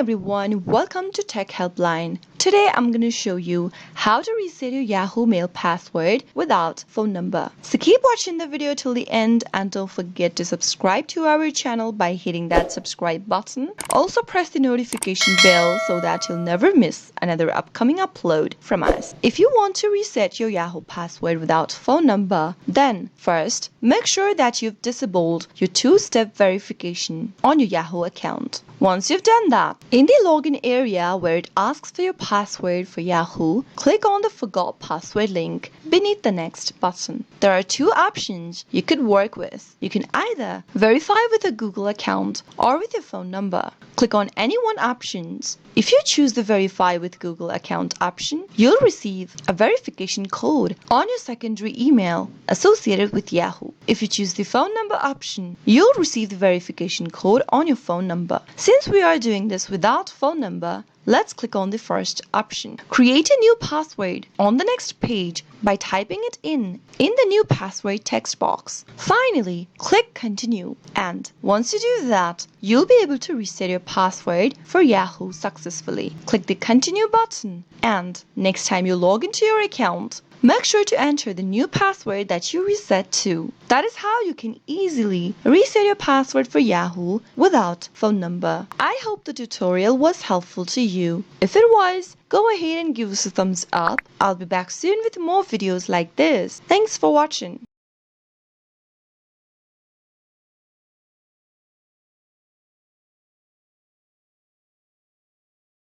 everyone, welcome to Tech Helpline. Today I'm going to show you how to reset your Yahoo Mail password without phone number. So keep watching the video till the end and don't forget to subscribe to our channel by hitting that subscribe button. Also press the notification bell so that you'll never miss another upcoming upload from us. If you want to reset your Yahoo password without phone number, then first make sure that you've disabled your two-step verification on your Yahoo account. Once you've done that, in the login area where it asks for your password for Yahoo, click on the Forgot Password link beneath the Next button. There are two options you could work with. You can either verify with a Google account or with your phone number. Click on any one options. If you choose the Verify with Google account option, you'll receive a verification code on your secondary email associated with Yahoo. If you choose the phone number option, you'll receive the verification code on your phone number. Since we are doing this without phone number, let's click on the first option. Create a new password on the next page by typing it in the new password text box. Finally, click Continue. And once you do that, you'll be able to reset your password for Yahoo successfully. Click the Continue button, and next time you log into your account, make sure to enter the new password that you reset to. That is how you can easily reset your password for Yahoo without phone number. I hope the tutorial was helpful to you. If it was, go ahead and give us a thumbs up. I'll be back soon with more videos like this. Thanks for watching.